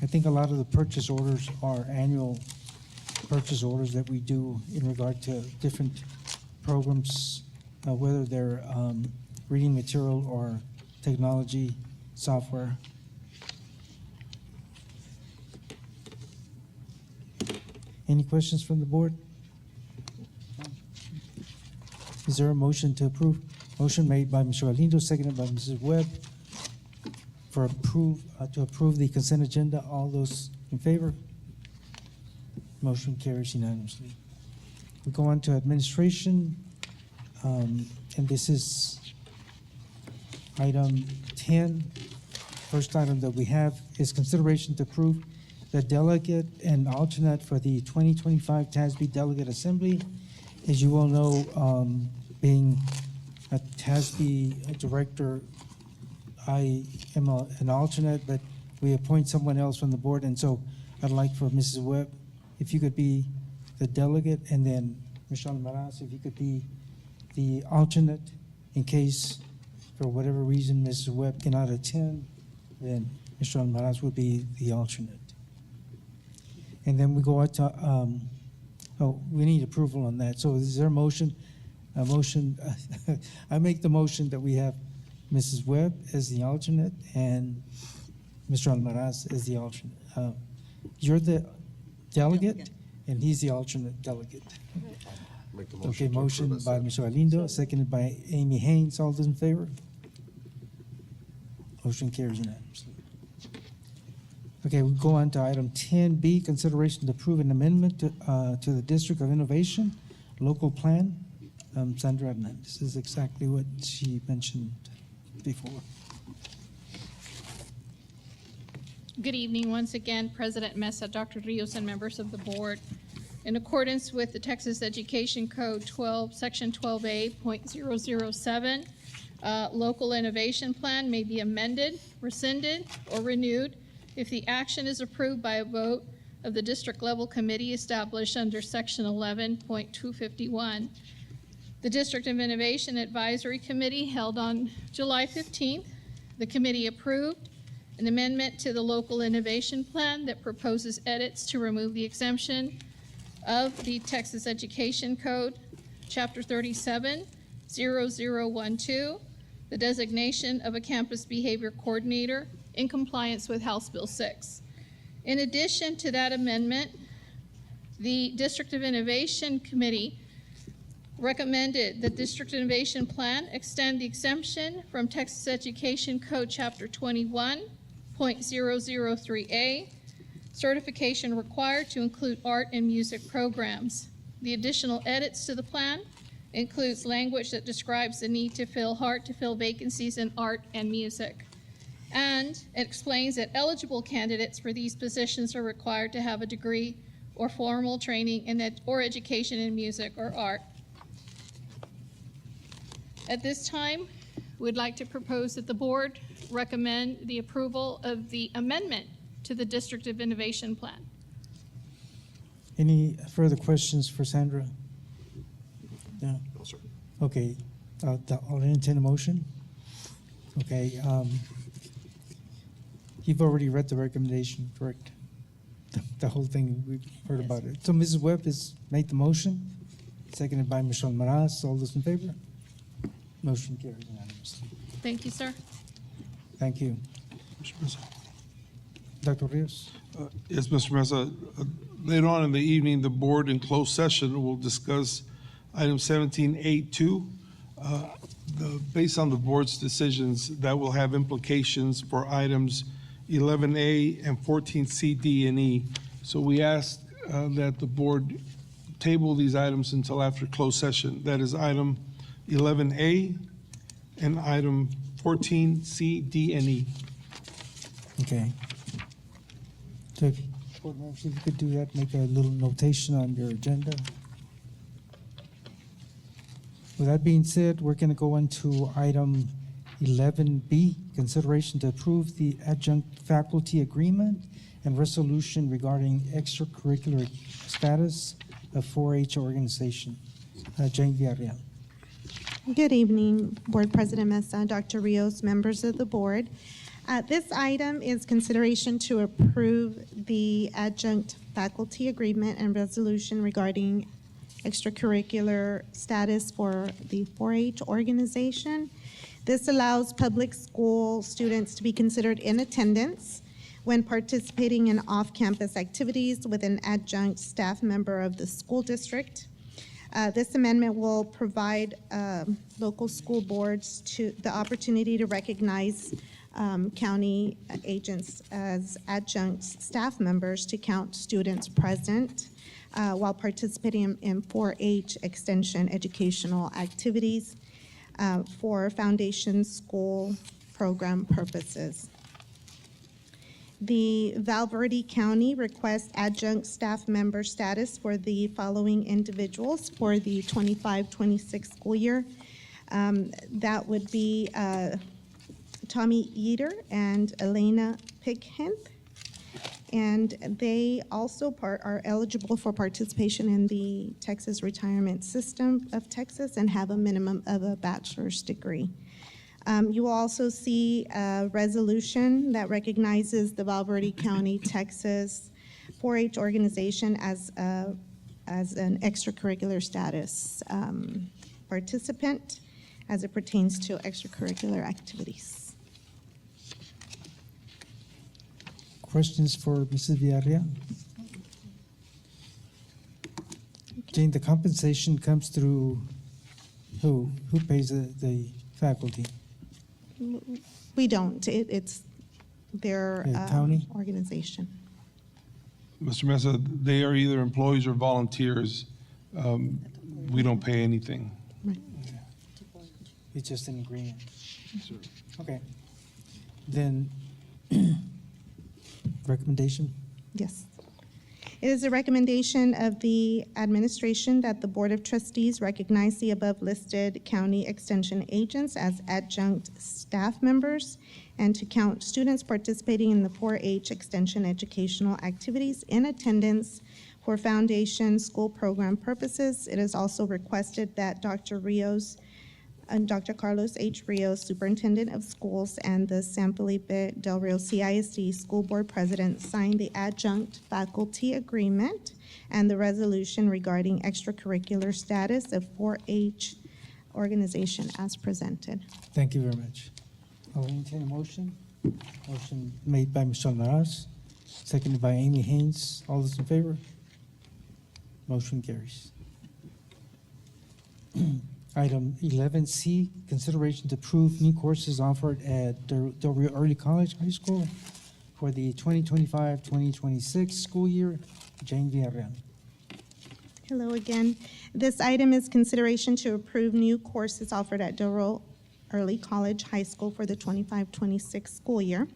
I think a lot of the purchase orders are annual purchase orders that we do in regard to different programs, whether they're reading material or technology, software. Any questions from the board? Is there a motion to approve? Motion made by Mr. Galindo, seconded by Mrs. Webb to approve the consent agenda. All those in favor? Motion carries unanimously. We go on to administration, and this is item 10. First item that we have is consideration to approve the delegate and alternate for the 2025 TASB Delegate Assembly. As you all know, being a TASB director, I am an alternate, but we appoint someone else from the board, and so I'd like for Mrs. Webb, if you could be the delegate, and then Michelle Maras, if you could be the alternate in case, for whatever reason, Mrs. Webb cannot attend, then Michelle Maras would be the alternate. And then we go out to, we need approval on that. So is there a motion? A motion, I make the motion that we have Mrs. Webb as the alternate and Mr. Almaraz as the alternate. You're the delegate, and he's the alternate delegate. Okay, motion by Mr. Galindo, seconded by Amy Haynes. All those in favor? Motion carries unanimously. Okay, we go on to item 10B, consideration to approve an amendment to the District of Innovation local plan. Sandra Hernandez, this is exactly what she mentioned before. Good evening once again, President Mesa, Dr. Rios, and members of the board. In accordance with the Texas Education Code 12, Section 12A.007, local innovation plan may be amended, rescinded, or renewed if the action is approved by a vote of the district level committee established under Section 11.251. The District of Innovation Advisory Committee held on July 15th. The committee approved an amendment to the local innovation plan that proposes edits to remove the exemption of the Texas Education Code, Chapter 37, 0012, the designation of a campus behavior coordinator in compliance with House Bill 6. In addition to that amendment, the District of Innovation Committee recommended the District Innovation Plan extend the exemption from Texas Education Code Chapter 21.003A, certification required to include art and music programs. The additional edits to the plan includes language that describes the need to fill hard-to-fill vacancies in art and music. And it explains that eligible candidates for these positions are required to have a degree or formal training or education in music or art. At this time, we'd like to propose that the board recommend the approval of the amendment to the District of Innovation Plan. Any further questions for Sandra? No? No, sir. Okay, I'll entertain a motion. Okay, you've already read the recommendation, correct? The whole thing, we've heard about it. So Mrs. Webb has made the motion, seconded by Michelle Maras. All those in favor? Motion carries unanimously. Thank you, sir. Thank you. Mr. Mesa. Dr. Rios? Yes, Mr. Mesa. Later on in the evening, the board in closed session will discuss item 17A2. Based on the board's decisions, that will have implications for items 11A and 14C, D, and E. So we ask that the board table these items until after closed session. That is item 11A and item 14C, D, and E. Okay. So if Board members, if you could do that, make a little notation on your agenda. With that being said, we're going to go into item 11B, consideration to approve the adjunct faculty agreement and resolution regarding extracurricular status of 4-H organization. Jane Villarreal. Good evening, Board President Mesa, Dr. Rios, members of the board. This item is consideration to approve the adjunct faculty agreement and resolution regarding extracurricular status for the 4-H organization. This allows public school students to be considered in attendance when participating in off-campus activities with an adjunct staff member of the school district. This amendment will provide local school boards the opportunity to recognize county agents as adjunct staff members to count students present while participating in 4-H extension educational activities for foundation school program purposes. The Val Verde County requests adjunct staff member status for the following individuals for the 25-26 school year. That would be Tommy Eater and Elena Pighenth. And they also are eligible for participation in the Texas Retirement System of Texas and have a minimum of a bachelor's degree. You will also see a resolution that recognizes the Val Verde County, Texas 4-H organization as an extracurricular status participant as it pertains to extracurricular activities. Questions for Mrs. Villarreal? Jane, the compensation comes through who? Who pays the faculty? We don't. It's their The county? organization. Mr. Mesa, they are either employees or volunteers. We don't pay anything. It's just an agreement. Okay. Then, recommendation? Yes. It is a recommendation of the administration that the Board of Trustees recognize the above-listed county extension agents as adjunct staff members and to count students participating in the 4-H extension educational activities in attendance for foundation school program purposes. It is also requested that Dr. Rios and Dr. Carlos H. Rios, Superintendent of Schools, and the San Felipe Del Rio CISD School Board President sign the adjunct faculty agreement and the resolution regarding extracurricular status of 4-H organization as presented. Thank you very much. I'll entertain a motion. Motion made by Michelle Naras, seconded by Amy Haynes. All those in favor? Motion carries. Item 11C, consideration to approve new courses offered at Del Rio Early College High School for the 2025-2026 school year. Jane Villarreal. Hello again. This item is consideration to approve new courses offered at Del Rio Early College High School for the 25-26 school year.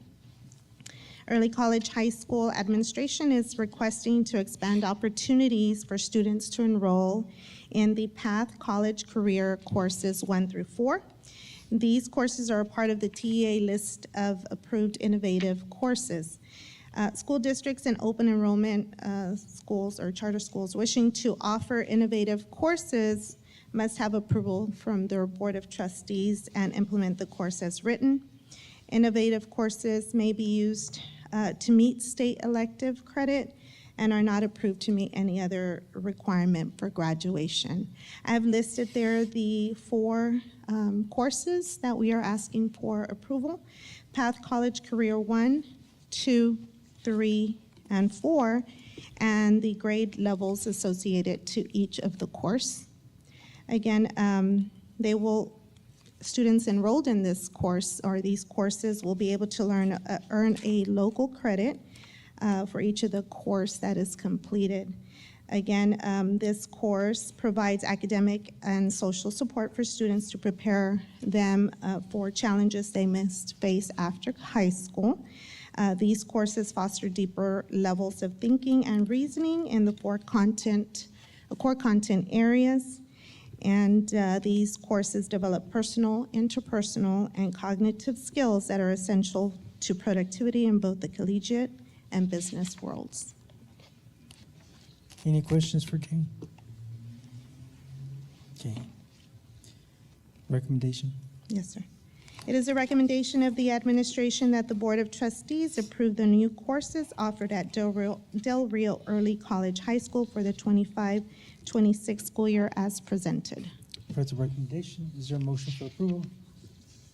Early College High School administration is requesting to expand opportunities for students to enroll in the Path College Career Courses 1 through 4. These courses are a part of the TEA list of approved innovative courses. School districts and open enrollment schools or charter schools wishing to offer innovative courses must have approval from their Board of Trustees and implement the course as written. Innovative courses may be used to meet state elective credit and are not approved to meet any other requirement for graduation. I have listed there the 4 courses that we are asking for approval: Path College Career 1, 2, 3, and 4, and the grade levels associated to each of the course. Again, students enrolled in this course or these courses will be able to earn a local credit for each of the course that is completed. Again, this course provides academic and social support for students to prepare them for challenges they must face after high school. These courses foster deeper levels of thinking and reasoning in the core content areas. And these courses develop personal, interpersonal, and cognitive skills that are essential to productivity in both the collegiate and business worlds. Any questions for Jane? Okay. Recommendation? Yes, sir. It is a recommendation of the administration that the Board of Trustees approve the new courses offered at Del Rio Early College High School for the 25-26 school year as presented. For the recommendation, is there a motion for approval?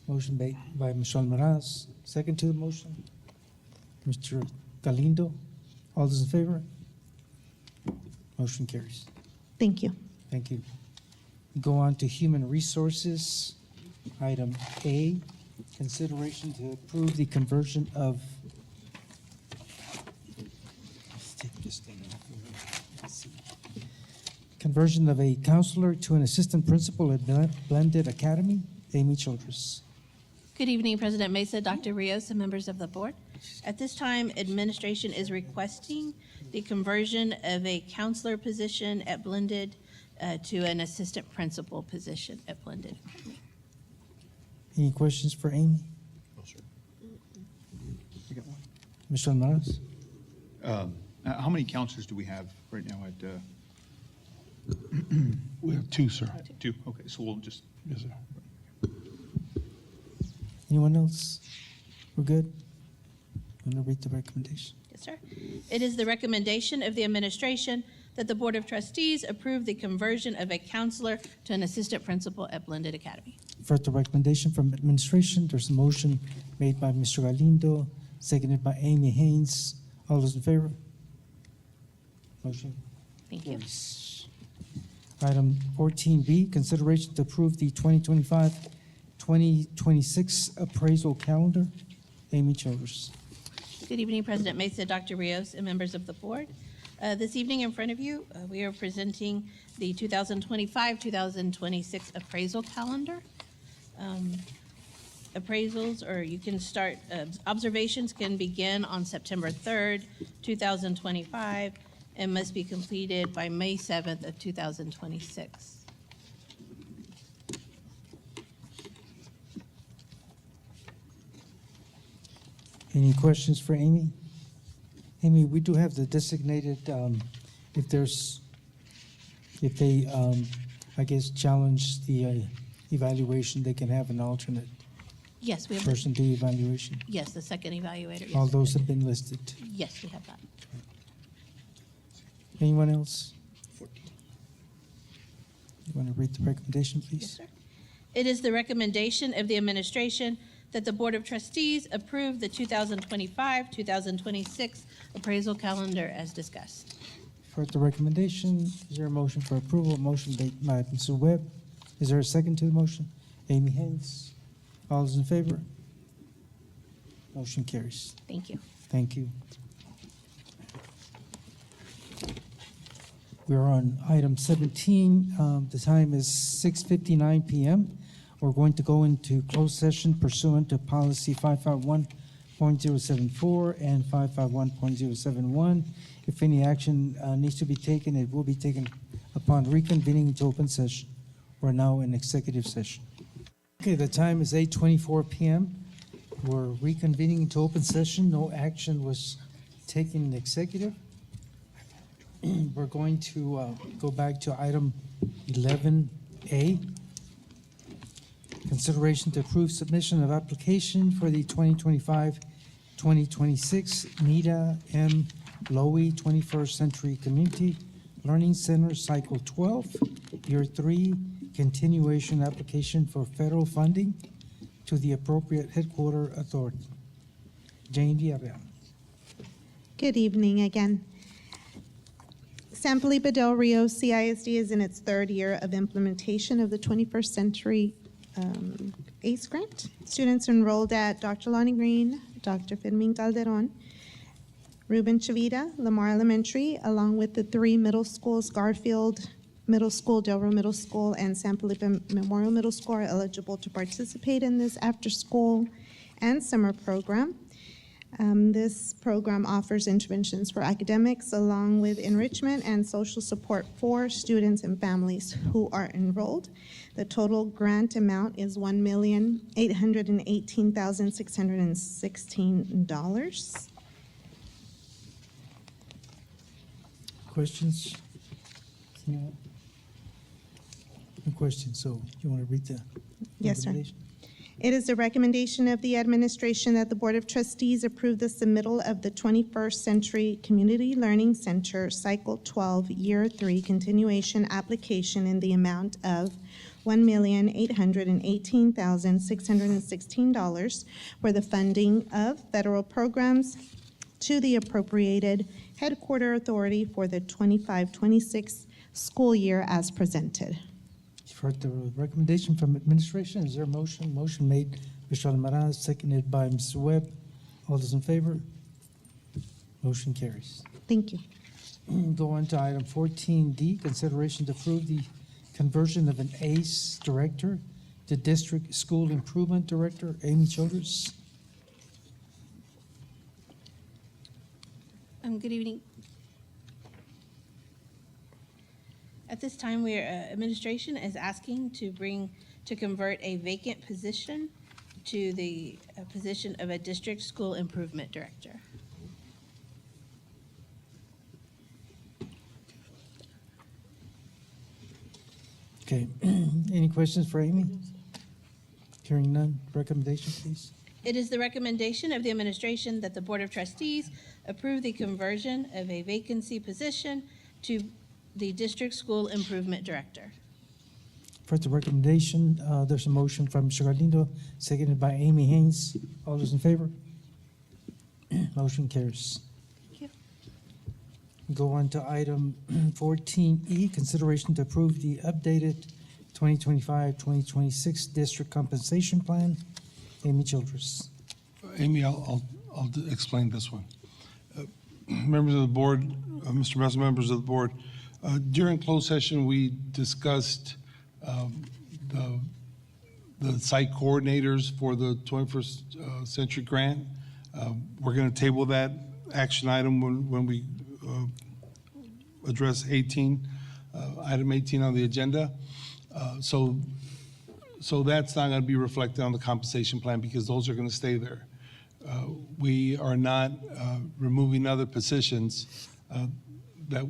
Motion made by Mr. Almaraz. Second to the motion, Mr. Galindo. All those in favor? Motion carries. Thank you. Thank you. Go on to Human Resources. Item A, consideration to approve the conversion of. Let's take this thing off of here. Let's see. Conversion of a counselor to an assistant principal at Blended Academy. Amy Childress. Good evening, President Mesa, Dr. Rios, and members of the board. At this time, administration is requesting the conversion of a counselor position at Blended to an assistant principal position at Blended Academy. Any questions for Amy? No, sir. Mr. Almaraz? How many counselors do we have right now at, We have 2, sir. 2? Okay, so we'll just, Yes, sir. Anyone else? We're good? I'm going to read the recommendation. Yes, sir. It is the recommendation of the administration that the Board of Trustees approve the conversion of a counselor to an assistant principal at Blended Academy. For the recommendation from administration, there's a motion made by Mr. Galindo, seconded by Amy Haynes. All those in favor? Motion Thank you. carries. Item 14B, consideration to approve the 2025-2026 appraisal calendar. Amy Childress. Good evening, President Mesa, Dr. Rios, and members of the board. This evening in front of you, we are presenting the 2025-2026 appraisal calendar. Appraisals, or you can start, observations can begin on September 3rd, 2025, and must be completed by May 7th of 2026. Any questions for Amy? Amy, we do have the designated, if they, I guess, challenge the evaluation, they can have an alternate Yes, we have, person do evaluation. yes, the second evaluator. Yes, All those have been listed. Yes, we have that. Anyone else? You want to read the recommendation, Yes, please? sir. It is the recommendation of the administration that the Board of Trustees approve the 2025-2026 appraisal calendar as discussed. For the recommendation, is there a motion for approval? Motion made by Mr. Webb. Is there a second to the motion? Amy Haynes. All those in favor? Motion carries. Thank you. Thank you. We're on item 17. The time is 6:59 p.m. We're going to go into closed session pursuant to policy 551.074 and 551.071. If any action needs to be taken, it will be taken upon reconvening into open session. We're now in executive session. Okay, the time is 8:24 p.m. We're reconvening into open session. No action was taken in executive. We're going to go back to item 11A. Consideration to approve submission of application for the 2025-2026 NIDA M. Lowy 21st Century Community Learning Center Cycle 12, Year 3, continuation application for federal funding to the appropriate headquarter authority. Jane Diablo. Good evening again. San Felipe Del Rio CISD is in its third year of implementation of the 21st Century ACE Grant. Students enrolled at Dr. Lonnie Green, Dr. Fermin Calderon, Ruben Chavita, Lamar Elementary, along with the three middle schools, Garfield Middle School, Del Rio Middle School, and San Felipe Memorial Middle School, are eligible to participate in this after-school and summer program. This program offers interventions for academics along with enrichment and social support for students and families who are enrolled. The total grant amount is $1,818,616. Questions? No questions, so you want to read the Yes, sir. recommendation? It is the recommendation of the administration that the Board of Trustees approve the submittal of the 21st Century Community Learning Center Cycle 12, Year 3 continuation application in the amount of $1,818,616 for the funding of federal programs to the appropriated headquarter authority for the 25-26 school year as presented. You've heard the recommendation from administration. Is there a motion? Motion made by Mr. Almaraz, seconded by Mr. Webb. All those in favor? Motion carries. Thank you. Go on to item 14D, consideration to approve the conversion of an ACE director to District School Improvement Director. Amy Childers. Good evening. At this time, administration is asking to convert a vacant position to the position of a district school improvement director. Okay, any questions for Amy? Hearing none, recommendation, please. It is the recommendation of the administration that the Board of Trustees approve the conversion of a vacancy position to the District School Improvement Director. First, the recommendation, there's a motion from Mr. Galindo, seconded by Amy Haynes. All those in favor? Motion carries. Thank you. Go on to item 14E, consideration to approve the updated 2025-2026 district compensation plan. Amy Childress. Amy, I'll explain this one. Members of the board, Mr. Mesa, members of the board, during closed session, we discussed the site coordinators for the 21st Century Grant. We're going to table that action item when we address item 18 on the agenda. So that's not going to be reflected on the compensation plan because those are going to stay there. We are not removing other positions that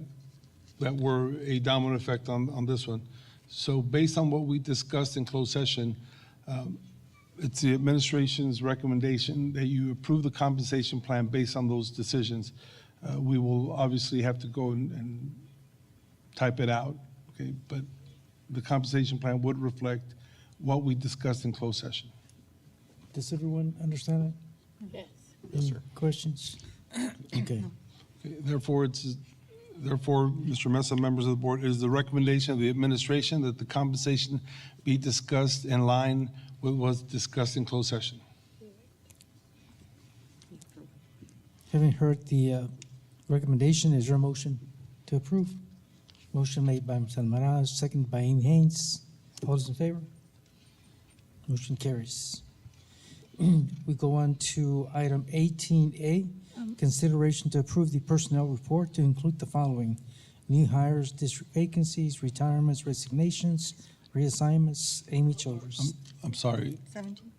were a domino effect on this one. So based on what we discussed in closed session, it's the administration's recommendation that you approve the compensation plan based on those decisions. We will obviously have to go and type it out, okay? But the compensation plan would reflect what we discussed in closed session. Does everyone understand it? Yes. Any questions? Okay. Okay, Therefore, Mr. Mesa, members of the board, it is the recommendation of the administration that the compensation be discussed in line with what's discussed in closed session. Having heard the recommendation, is there a motion to approve? Motion made by Mr. Almaraz, seconded by Amy Haynes. All those in favor? Motion carries. We go on to item 18A, consideration to approve the personnel report to include the following: new hires, district vacancies, retirements, resignations, reassignments. Amy Childers. I'm sorry. 17.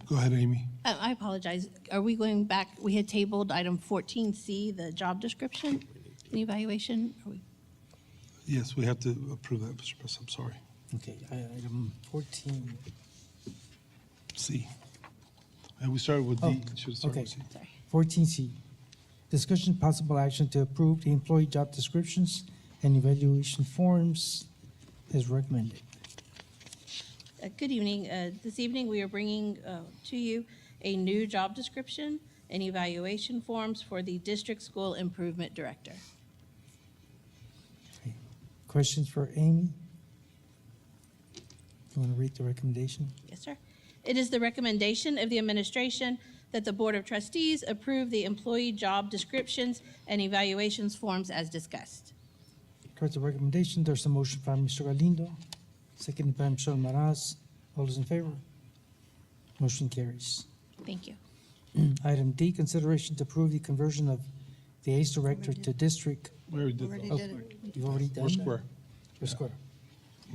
Go ahead, Amy. I apologize. Are we going back? We had tabled item 14C, the job description and evaluation. Are we? Yes, we have to approve that, Mr. Mesa. I'm sorry. Okay, item 14. C. And we started with D. Oh, Should have started okay. with C. Sorry. 14C, discussion possible action to approve the employee job descriptions and evaluation forms as recommended. Good evening. This evening, we are bringing to you a new job description and evaluation forms for the District School Improvement Director. Questions for Amy? You want to read the recommendation? Yes, sir. It is the recommendation of the administration that the Board of Trustees approve the employee job descriptions and evaluations forms as discussed. Heard the recommendation, there's a motion by Mr. Galindo, seconded by Mr. Almaraz. All those in favor? Motion carries. Thank you. Item D, consideration to approve the conversion of the ACE Director to District. We already did Already that. did it. You've already done We're that? square. We're square.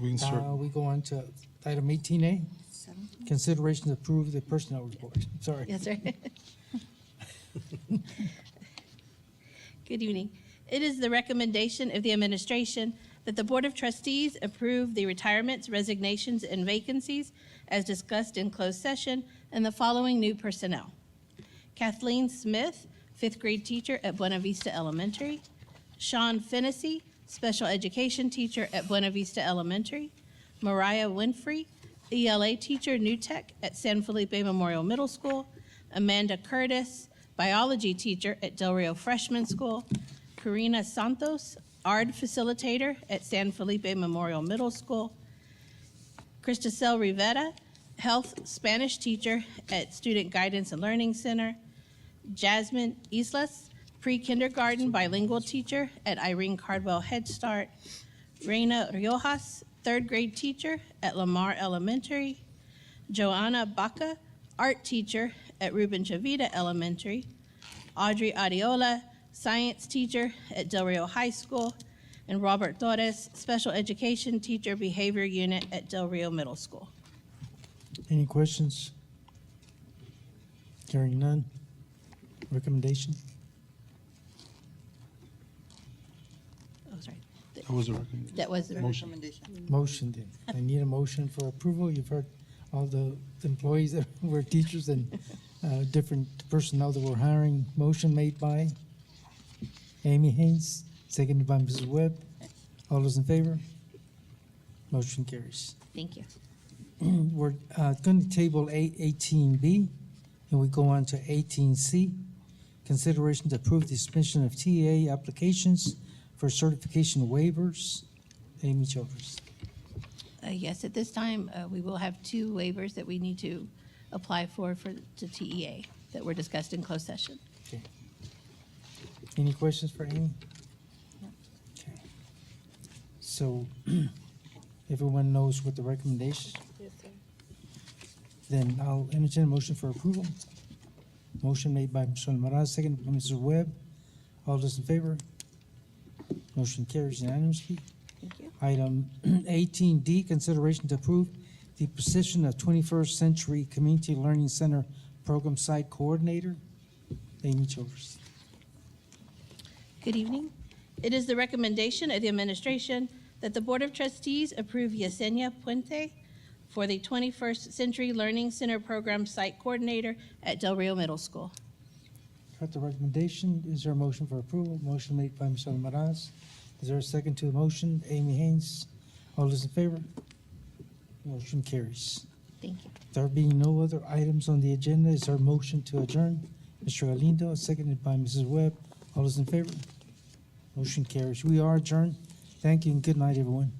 We insert. We go on to item 18A, consideration to approve the personnel report. Sorry. Yes, sir. Good evening. It is the recommendation of the administration that the Board of Trustees approve the retirements, resignations, and vacancies as discussed in closed session and the following new personnel. Kathleen Smith, fifth grade teacher at Buena Vista Elementary. Sean Fennessy, special education teacher at Buena Vista Elementary. Mariah Winfrey, ELA teacher, New Tech at San Felipe Memorial Middle School. Amanda Curtis, biology teacher at Del Rio Freshman School. Karina Santos, ARD facilitator at San Felipe Memorial Middle School. Christacel Rivera, health Spanish teacher at Student Guidance and Learning Center. Jasmine Islas, pre-kindergarten bilingual teacher at Irene Cardwell Head Start. Reina Riojas, third grade teacher at Lamar Elementary. Joanna Baca, art teacher at Ruben Chavita Elementary. Audrey Adiola, science teacher at Del Rio High School. And Robert Torres, special education teacher, behavior unit at Del Rio Middle School. Any questions? Hearing none. Recommendation? Oh, sorry. That was a recommendation. That was the Motion. Motion then. I need a motion for approval. You've heard all the employees that were teachers and different personnel that we're hiring. Motion made by Amy Haynes, seconded by Mrs. Webb. All those in favor? Motion carries. Thank you. We're going to table 18B, and we go on to 18C. Consideration to approve the suspension of TEA applications for certification waivers. Amy Childers. Yes, at this time, we will have two waivers that we need to apply for to TEA that were discussed in closed session. Okay. Any questions for Amy? Okay. So everyone knows what the recommendation? Yes, sir. Then I'll entertain a motion for approval. Motion made by Mr. Almaraz, seconded by Mrs. Webb. All those in favor? Motion carries unanimously. Thank you. Item 18D, consideration to approve the position of 21st Century Community Learning Center Program Site Coordinator. Amy Childers. Good evening. It is the recommendation of the administration that the Board of Trustees approve Yesenia Puente for the 21st Century Learning Center Program Site Coordinator at Del Rio Middle School. Heard the recommendation. Is there a motion for approval? Motion made by Mr. Almaraz. Is there a second to the motion? Amy Haynes. All those in favor? Motion carries. Thank you. There being no other items on the agenda, is there a motion to adjourn? Mr. Galindo, seconded by Mrs. Webb. All those in favor? Motion carries. We are adjourned. Thank you and good night, everyone.